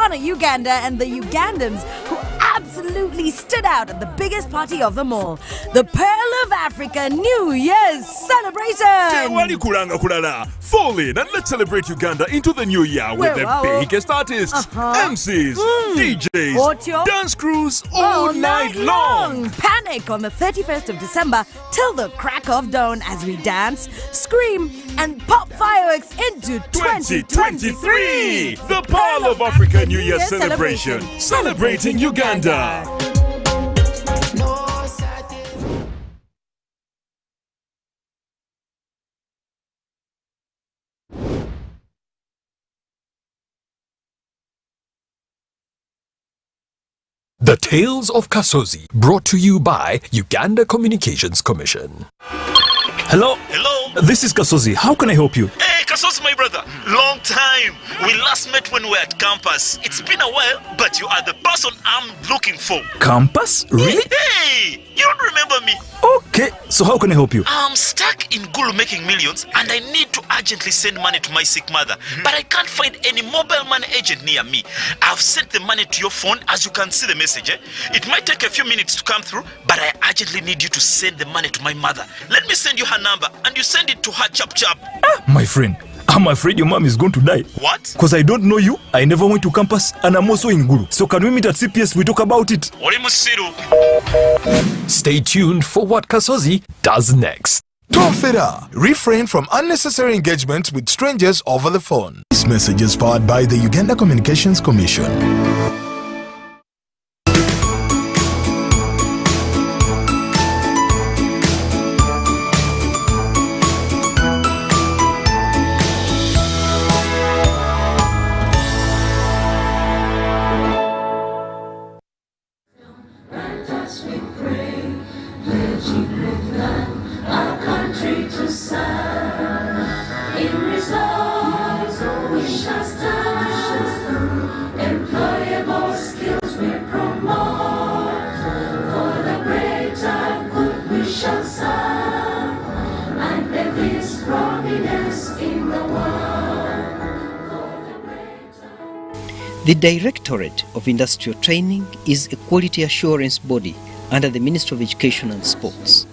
honor Uganda and the Ugandans who absolutely stood out at the biggest party of them all, the Pearl of Africa New Year's celebration. Fall in and let's celebrate Uganda into the new year with the biggest artists, MCs, DJs, dance crews all night long. Panic on the 31st of December till the crack of dawn as we dance, scream, and pop fireworks into 2023. The Pearl of Africa New Year celebration, celebrating Uganda. The Tales of Kasozi, brought to you by Uganda Communications Commission. Hello? Hello? This is Kasozi. How can I help you? Hey, Kasozi, my brother. Long time. We last met when we were at campus. It's been a while, but you are the person I'm looking for. Campus? Really? Hey, you don't remember me? Okay, so how can I help you? I'm stuck in Gulu making millions and I need to urgently send money to my sick mother. But I can't find any mobile money agent near me. I've sent the money to your phone, as you can see the message. It might take a few minutes to come through, but I urgently need you to send the money to my mother. Let me send you her number and you send it to her chap. My friend, I'm afraid your mom is going to die. What? Because I don't know you, I never went to campus, and I'm also in Gulu. So can we meet at CPS, we talk about it? Stay tuned for what Kasozi does next. Tofera, refrain from unnecessary engagement with strangers over the phone. This message is powered by the Uganda Communications Commission. Employable skills we promote, for the greater good we shall serve, and there is prominence in the world. The Directorate of Industrial Training is a quality assurance body under the Ministry of Education and Sports.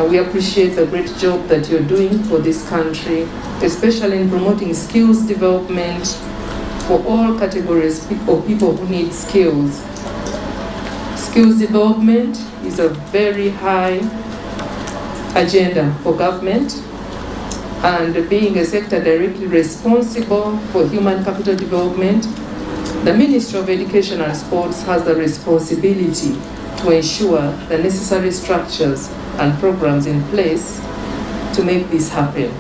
We appreciate the great job that you're doing for this country, especially in promoting skills development for all categories of people who need skills. Skills development is a very high agenda for government, and being a sector directly responsible for human capital development, the Ministry of Education and Sports has the responsibility to ensure the necessary structures and programs in place to make this happen.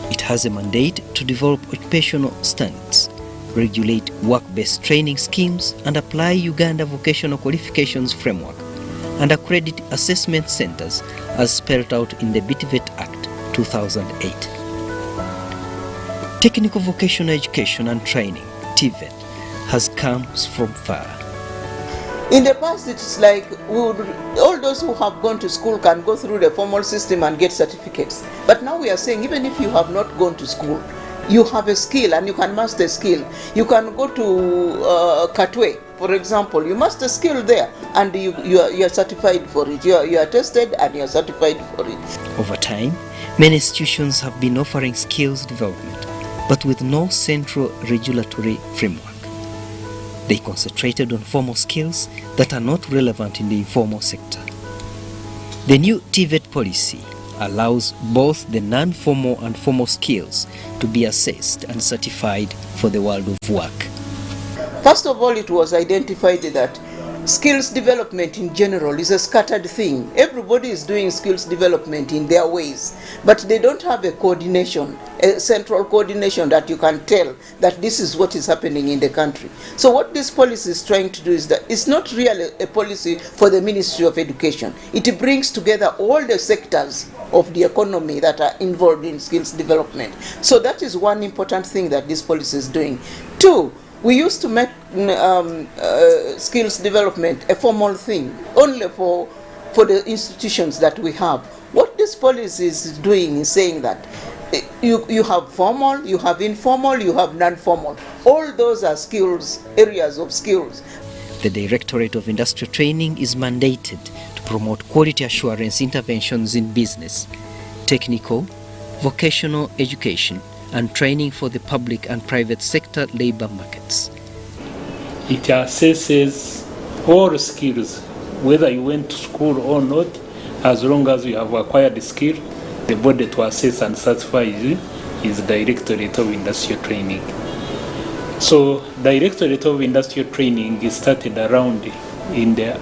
It has a mandate to develop occupational standards, regulate work-based training schemes, and apply Uganda Vocational Qualifications Framework, and accredit assessment centers as spelled out in the DIT Act 2008. Technical Vocational Education and Training, TVET, has come from far. In the past, it's like all those who have gone to school can go through the formal system and get certificates. But now we are saying even if you have not gone to school, you have a skill and you can master a skill. You can go to Katwe, for example. You master a skill there and you are certified for it. You are tested and you are certified for it. Over time, many institutions have been offering skills development, but with no central regulatory framework. They concentrated on formal skills that are not relevant in the informal sector. The new TVET policy allows both the non-formal and formal skills to be assessed and certified for the world of work. First of all, it was identified that skills development in general is a scattered thing. Everybody is doing skills development in their ways, but they don't have a coordination, a central coordination that you can tell that this is what is happening in the country. So what this policy is trying to do is that it's not really a policy for the Ministry of Education. It brings together all the sectors of the economy that are involved in skills development. So that is one important thing that this policy is doing. Two, we used to make skills development a formal thing, only for the institutions that we have. What this policy is doing is saying that You have formal, you have informal, you have non-formal. All those are skills, areas of skills. The Directorate of Industrial Training is mandated to promote quality assurance interventions in business, technical, vocational education, and training for the public and private sector labor markets. It assesses all skills, whether you went to school or not. As long as you have acquired the skill, the body to assess and certify you is Directorate of Industrial Training. So Directorate of Industrial Training is started around in the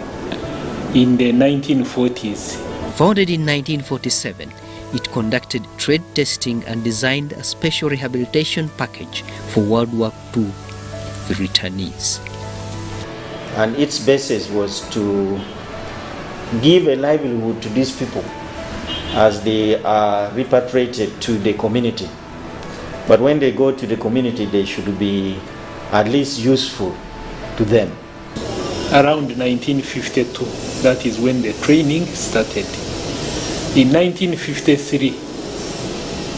1940s. Founded in 1947, it conducted trade testing and designed a special rehabilitation package for World War II returnees. And its basis was to give a livelihood to these people as they are repatriated to the community. But when they go to the community, they should be at least useful to them. Around 1952, that is when the training started. In 1953,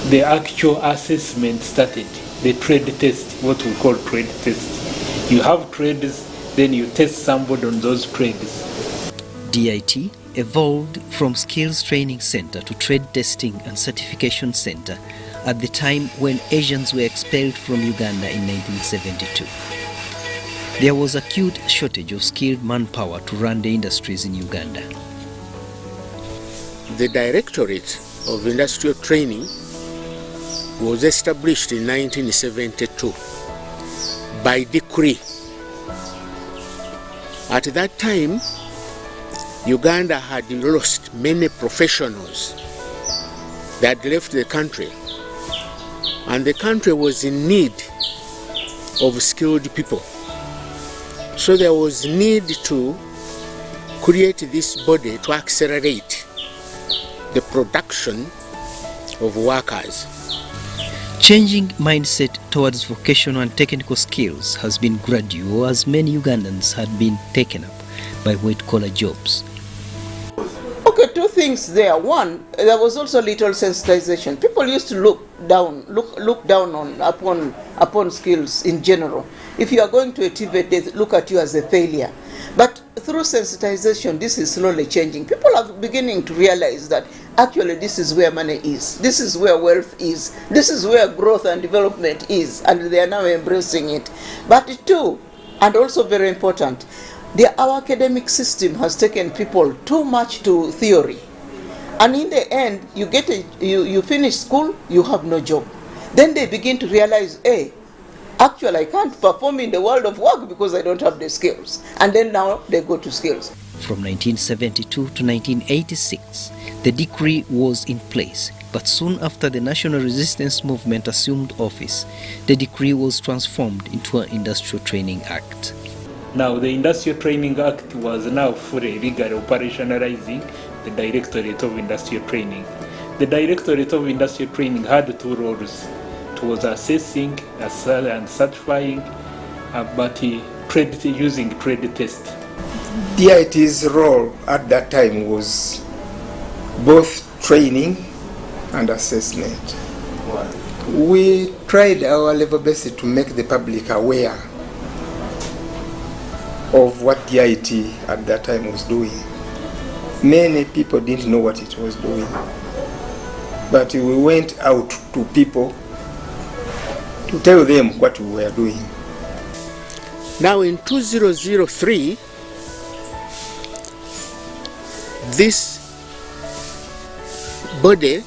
the actual assessment started, the trade test, what we call trade test. You have trades, then you test somebody on those trades. DIT evolved from Skills Training Center to Trade Testing and Certification Center at the time when Asians were expelled from Uganda in 1972. There was acute shortage of skilled manpower to run the industries in Uganda. The Directorate of Industrial Training was established in 1972 by decree. At that time, Uganda had lost many professionals that had left the country, and the country was in need of skilled people. So there was need to create this body to accelerate the production of workers. Changing mindset towards vocational and technical skills has been gradual, as many Ugandans had been taken up by white-collar jobs. Okay, two things there. One, there was also little sensitization. People used to look down upon skills in general. If you are going to a TVET, they look at you as a failure. But through sensitization, this is slowly changing. People are beginning to realize that actually this is where money is. This is where wealth is. This is where growth and development is. And they are now embracing it. But two, and also very important, our academic system has taken people too much to theory. And in the end, you finish school, you have no job. Then they begin to realize, hey, actually I can't perform in the world of work because I don't have the skills. And then now they go to skills. From 1972 to 1986, the decree was in place, but soon after the National Resistance Movement assumed office, the decree was transformed into an Industrial Training Act. Now the Industrial Training Act was now fully legally operationalizing the Directorate of Industrial Training. The Directorate of Industrial Training had two roles. It was assessing and certifying, but using trade test. DIT's role at that time was both training and assessment. We tried our level best to make the public aware of what DIT at that time was doing. Many people didn't know what it was doing. But we went out to people to tell them what we were doing. Now in 2003, this body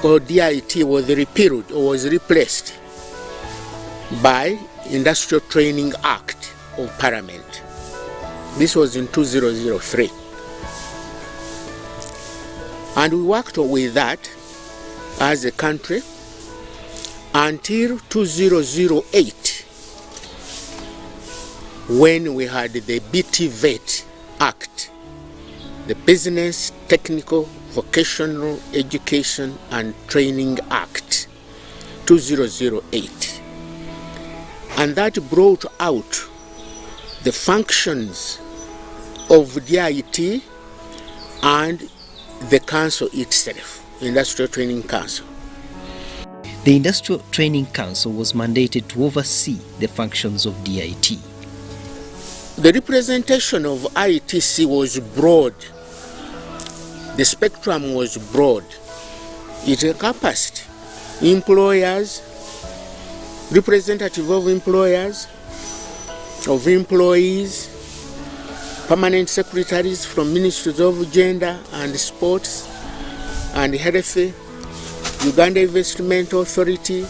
or DIT was repealed or was replaced by Industrial Training Act of Parliament. This was in 2003. And we worked with that as a country until 2008, when we had the DIT Act, the Business, Technical, Vocational Education and Training Act 2008. And that brought out the functions of DIT and the council itself, Industrial Training Council. The Industrial Training Council was mandated to oversee the functions of DIT. The representation of ITC was broad. The spectrum was broad. It encompassed employers, representative of employers, of employees, permanent secretaries from ministries of gender and sports and health, Uganda Investment Authority.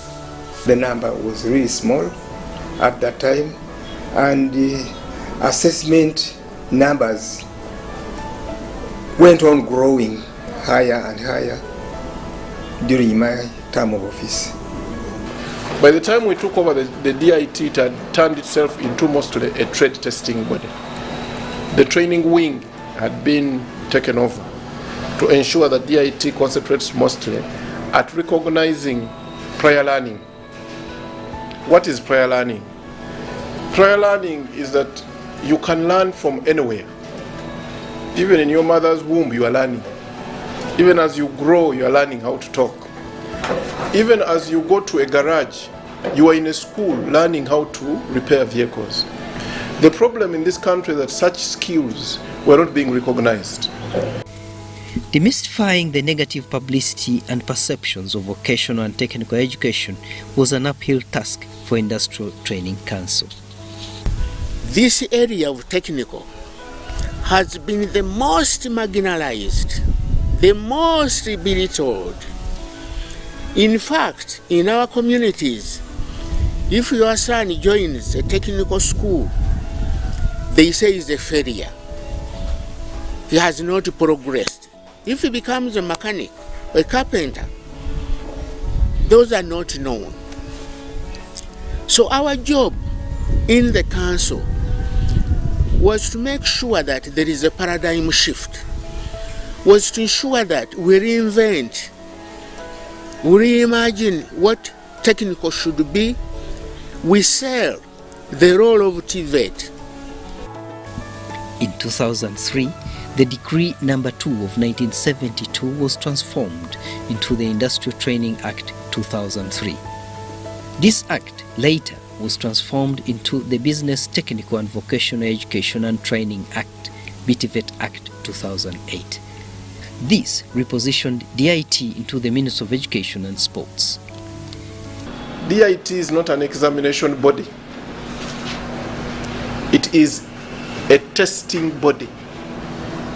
The number was really small at that time, and the assessment numbers went on growing higher and higher during my term of office. By the time we took over the DIT, it had turned itself into mostly a trade testing body. The training wing had been taken over to ensure that DIT concentrates mostly at recognizing prior learning. What is prior learning? Prior learning is that you can learn from anywhere. Even in your mother's womb, you are learning. Even as you grow, you are learning how to talk. Even as you go to a garage, you are in a school learning how to repair vehicles. The problem in this country is that such skills were not being recognized. Demystifying the negative publicity and perceptions of vocational and technical education was an uphill task for Industrial Training Council. This area of technical has been the most marginalized, the most belittled. In fact, in our communities, if your son joins a technical school, they say he's a failure. He has not progressed. If he becomes a mechanic, a carpenter, those are not known. So our job in the council was to make sure that there is a paradigm shift, was to ensure that we reinvent, we reimagine what technical should be. We sell the role of TVET. In 2003, the Decree Number 2 of 1972 was transformed into the Industrial Training Act 2003. This act later was transformed into the Business, Technical and Vocational Education and Training Act, BTVET Act 2008. This repositioned DIT into the Ministry of Education and Sports. DIT is not an examination body. It is a testing body.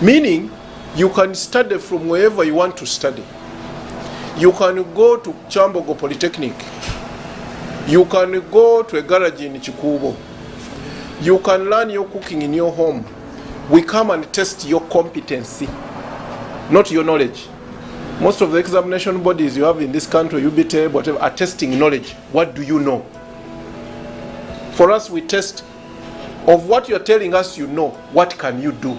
Meaning, you can study from wherever you want to study. You can go to Chambogo Polytechnic. You can go to a garage in Chikubo. You can learn your cooking in your home. We come and test your competency, not your knowledge. Most of the examination bodies you have in this country, UBT, whatever, are testing knowledge. What do you know? For us, we test of what you're telling us you know, what can you do?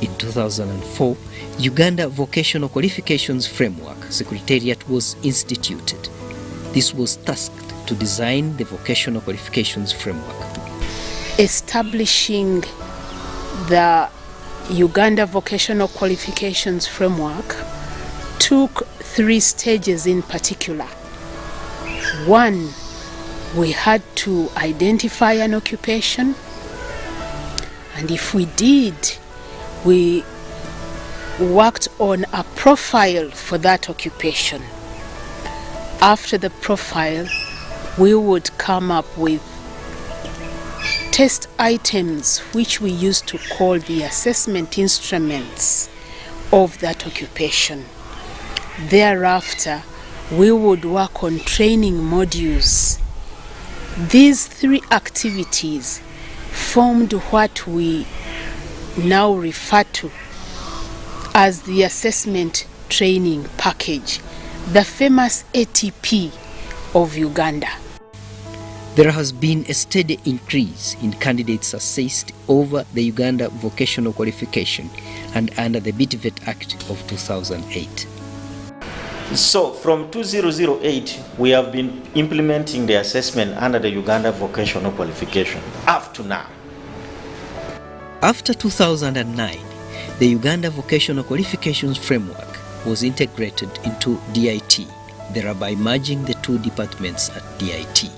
In 2004, Uganda Vocational Qualifications Framework Secretariat was instituted. This was tasked to design the Vocational Qualifications Framework. Establishing the Uganda Vocational Qualifications Framework took 3 stages in particular. 1, we had to identify an occupation, and if we did, we worked on a profile for that occupation. After the profile, we would come up with test items which we used to call the assessment instruments of that occupation. Thereafter, we would work on training modules. These 3 activities formed what we now refer to as the assessment training package, the famous ATP of Uganda. There has been a steady increase in candidates assessed over the Uganda Vocational Qualification and under the BTVET Act of 2008. So from 2008, we have been implementing the assessment under the Uganda Vocational Qualification up to now. After 2009, the Uganda Vocational Qualifications Framework was integrated into DIT thereby merging the two departments at DIT.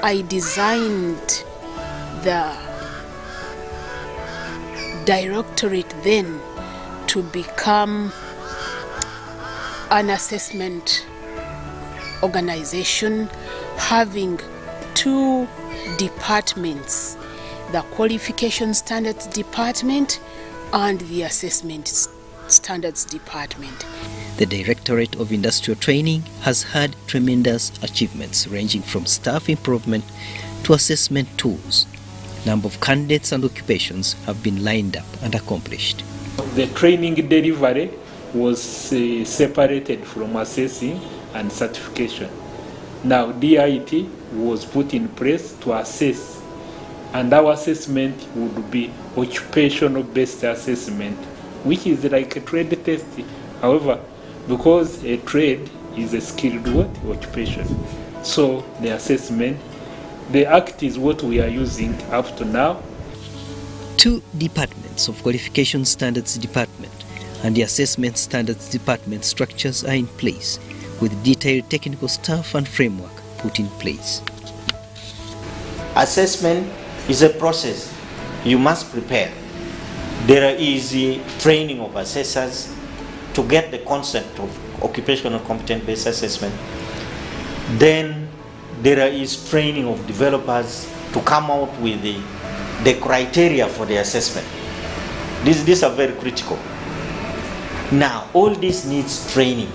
I designed the directorate then to become an assessment organization having two departments, the Qualification Standards Department and the Assessment Standards Department. The Directorate of Industrial Training has had tremendous achievements ranging from staff improvement to assessment tools. Number of candidates and occupations have been lined up and accomplished. The training delivery was separated from assessing and certification. Now DIT was put in place to assess, and our assessment would be occupational based assessment, which is like a trade test. However, because a trade is a skilled occupation, so the assessment, the act is what we are using up to now. Two departments of Qualification Standards Department and the Assessment Standards Department structures are in place, with detailed technical staff and framework put in place. Assessment is a process you must prepare. There is training of assessors to get the concept of occupational competence-based assessment. Then there is training of developers to come out with the criteria for the assessment. These are very critical. Now, all this needs training.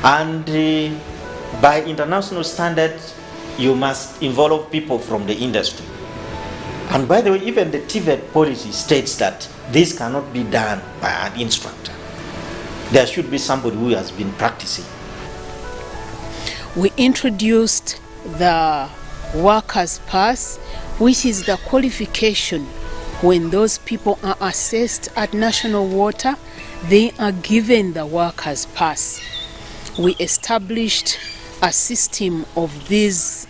And by international standards, you must involve people from the industry. And by the way, even the TVET policy states that this cannot be done by an instructor. There should be somebody who has been practicing. We introduced the Workers' Pass, which is the qualification when those people are assessed at National Water, they are given the Workers' Pass. We established a system of this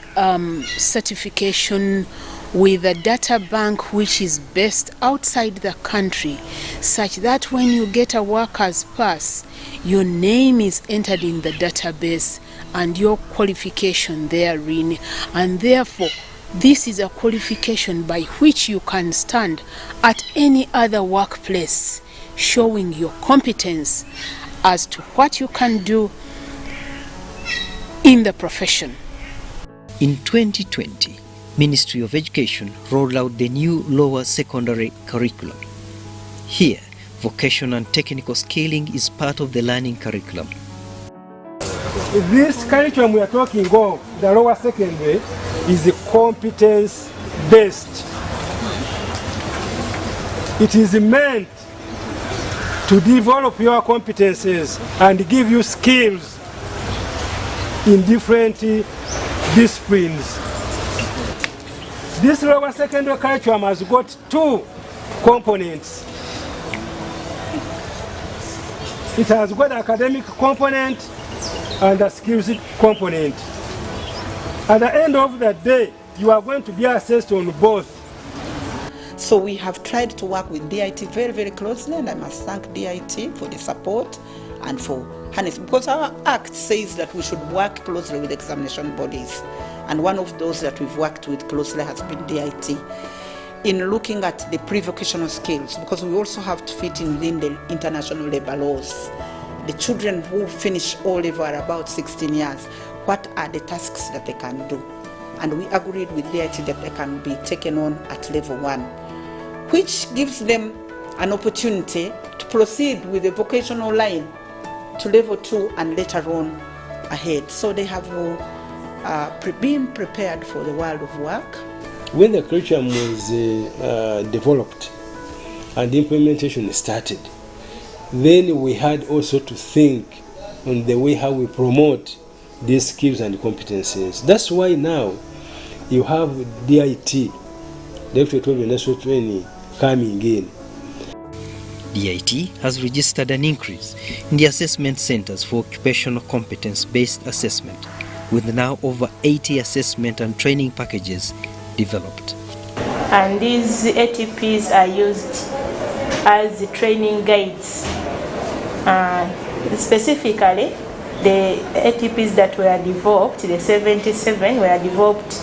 certification with a data bank which is based outside the country, such that when you get a Workers' Pass, your name is entered in the database and your qualification therein, and therefore this is a qualification by which you can stand at any other workplace, showing your competence as to what you can do in the profession. In 2020, Ministry of Education rolled out the new lower secondary curriculum. Here, vocational and technical skilling is part of the learning curriculum. This curriculum we are talking of, the lower secondary, is competence-based. It is meant to develop your competences and give you skills in different disciplines. This lower secondary curriculum has got two components. It has got an academic component and a skills component. At the end of the day, you are going to be assessed on both. So we have tried to work with DIT very, very closely, and I must thank DIT for the support and for harnessing, because our act says that we should work closely with examination bodies. And one of those that we've worked with closely has been DIT in looking at the pre-vocational skills, because we also have to fit in within the international labor laws. The children who finish O-level are about 16 years. What are the tasks that they can do? And we agreed with DIT that they can be taken on at level 1, which gives them an opportunity to proceed with the vocational line to level 2 and later on ahead. So they have been prepared for the world of work. When the curriculum was developed and implementation started, then we had also to think on the way how we promote these skills and competencies. That's why now you have DIT, Directorate of Industrial Training, coming in. DIT has registered an increase in the assessment centers for occupational competence-based assessment, with now over 80 assessment and training packages developed. And these ATPs are used as training guides Specifically, the ATPs that were developed, the 77 were developed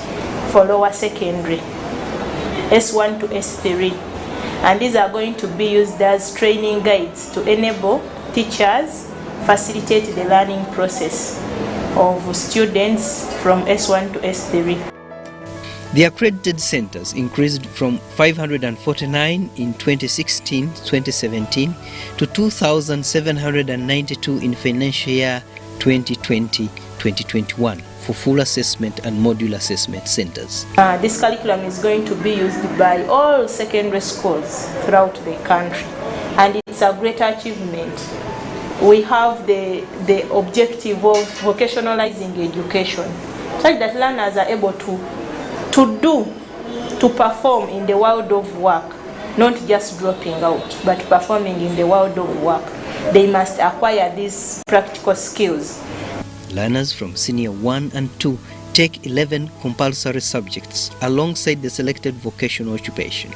for lower secondary, S1 to S3. And these are going to be used as training guides to enable teachers facilitate the learning process of students from S1 to S3. The accredited centers increased from 549 in 2016-2017 to 2,792 in financial year 2020-2021 for full assessment and module assessment centers. This curriculum is going to be used by all secondary schools throughout the country, and it's a great achievement. We have the objective of vocationalizing education, such that learners are able to perform in the world of work, not just dropping out, but performing in the world of work. They must acquire these practical skills. Learners from Senior 1 and 2 take 11 compulsory subjects alongside the selected vocational occupation.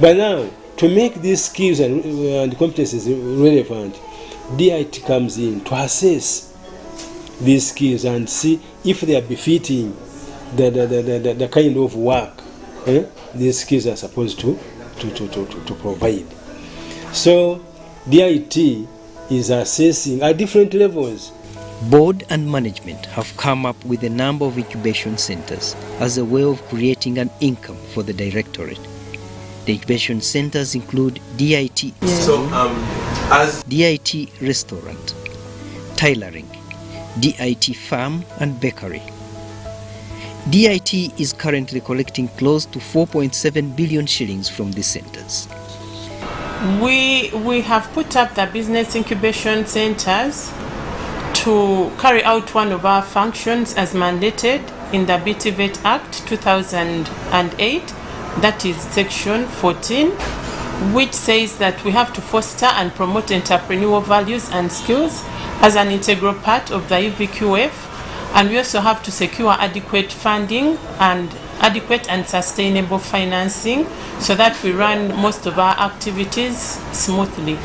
But now, to make these skills and competencies relevant, DIT comes in to assess these skills and see if they are befitting the kind of work these skills are supposed to provide. So DIT is assessing at different levels. Board and management have come up with a number of incubation centers as a way of creating an income for the directorate. The incubation centers include DIT, DIT Restaurant, Tailoring, DIT Farm and Bakery. DIT is currently collecting close to 4.7 billion shillings from these centers. We have put up the business incubation centers to carry out one of our functions as mandated in the BTVET Act 2008, that is section 14, which says that we have to foster and promote entrepreneurial values and skills as an integral part of the EVQF, and we also have to secure adequate funding and adequate and sustainable financing so that we run most of our activities smoothly.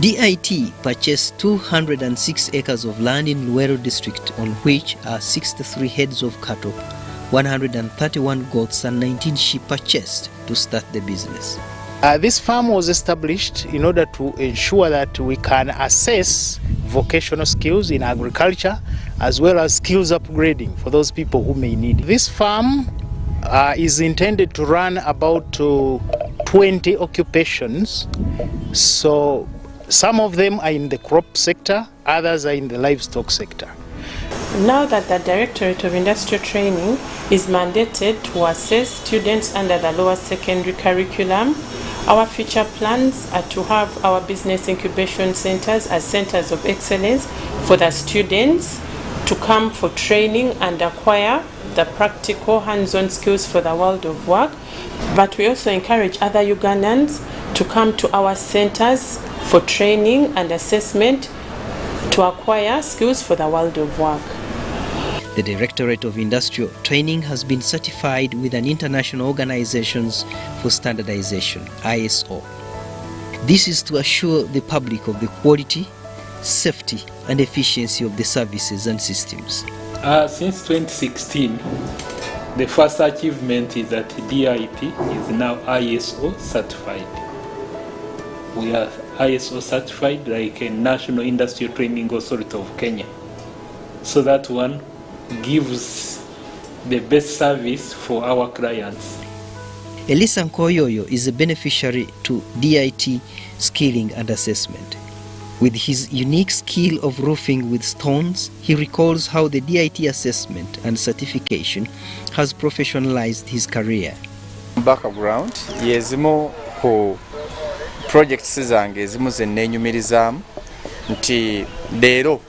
DIT purchased 206 acres of land in Luero district, on which are 63 heads of cattle, 131 goats and 19 sheep purchased to start the business. This farm was established in order to ensure that we can assess vocational skills in agriculture as well as skills upgrading for those people who may need. This farm is intended to run about 20 occupations. So some of them are in the crop sector, others are in the livestock sector. Now that the Directorate of Industrial Training is mandated to assess students under the lower secondary curriculum, our future plans are to have our business incubation centers as centers of excellence for the students to come for training and acquire the practical hands-on skills for the world of work. But we also encourage other Ugandans to come to our centers for training and assessment to acquire skills for the world of work. The Directorate of Industrial Training has been certified with an International Organizations for Standardization, ISO. This is to assure the public of the quality, safety and efficiency of the services and systems. Since 2016, the first achievement is that DIT is now ISO certified. We are ISO certified like a National Industrial Training Authority of Kenya. So that one gives the best service for our clients. Elisa Nkoyoyo is a beneficiary to DIT skilling and assessment. With his unique skill of roofing with stones, he recalls how the DIT assessment and certification has professionalized his career. Background yezimu ku projects zange ezimu zennenyumirizamu nti leero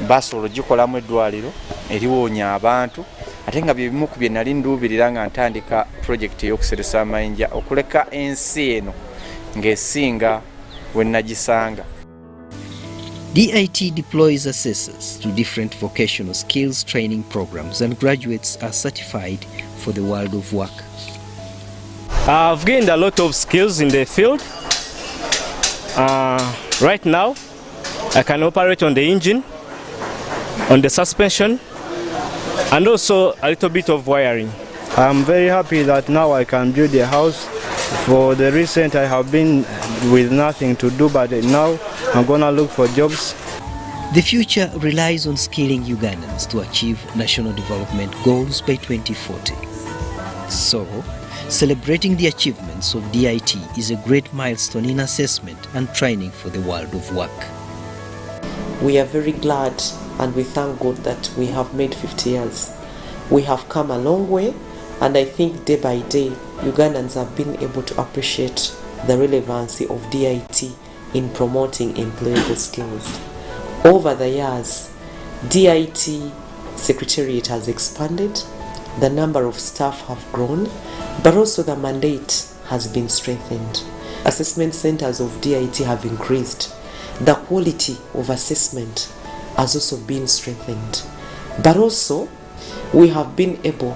basobola gikolamu eddwaliro eriwoonya abantu ate nga bye bimu ku bye nali nduubirira nga ntandika project ey'okuseresa amayinja okuleka ensi eno ng'esinga we nagisanga. DIT deploys assessors to different vocational skills training programs, and graduates are certified for the world of work. I've gained a lot of skills in the field. Right now, I can operate on the engine, on the suspension, and also a little bit of wiring. I'm very happy that now I can build a house. For the recent I have been with nothing to do, but now I'm gonna look for jobs. The future relies on skilling Ugandans to achieve national development goals by 2040. So, celebrating the achievements of DIT is a great milestone in assessment and training for the world of work. We are very glad and we thank God that we have made 50 years. We have come a long way, and I think day by day Ugandans have been able to appreciate the relevancy of DIT in promoting employable skills. Over the years, DIT Secretariat has expanded, the number of staff have grown, but also the mandate has been strengthened. Assessment centers of DIT have increased. The quality of assessment has also been strengthened. But also, we have been able,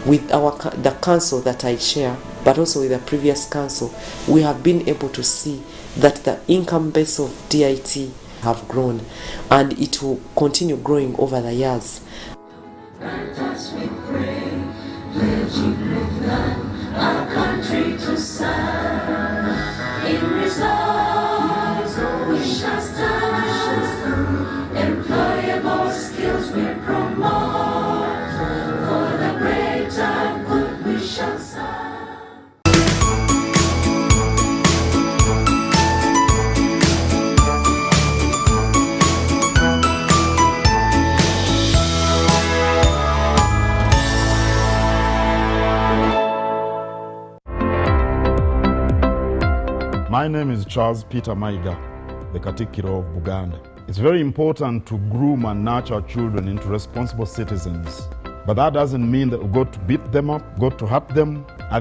with the council that I chair, but also with the previous council, we have been able to see that the income base of DIT have grown, and it will continue growing over the years. And as we pray, pledging with land, our country to serve. In results, we shall stand. Employable skills we promote. For the greater good we shall serve. My name is Charles Peter Maiga, the Katikiro of Buganda. It's very important to groom and nurture children into responsible citizens. But that doesn't mean that we've got to beat them up, got to hurt them,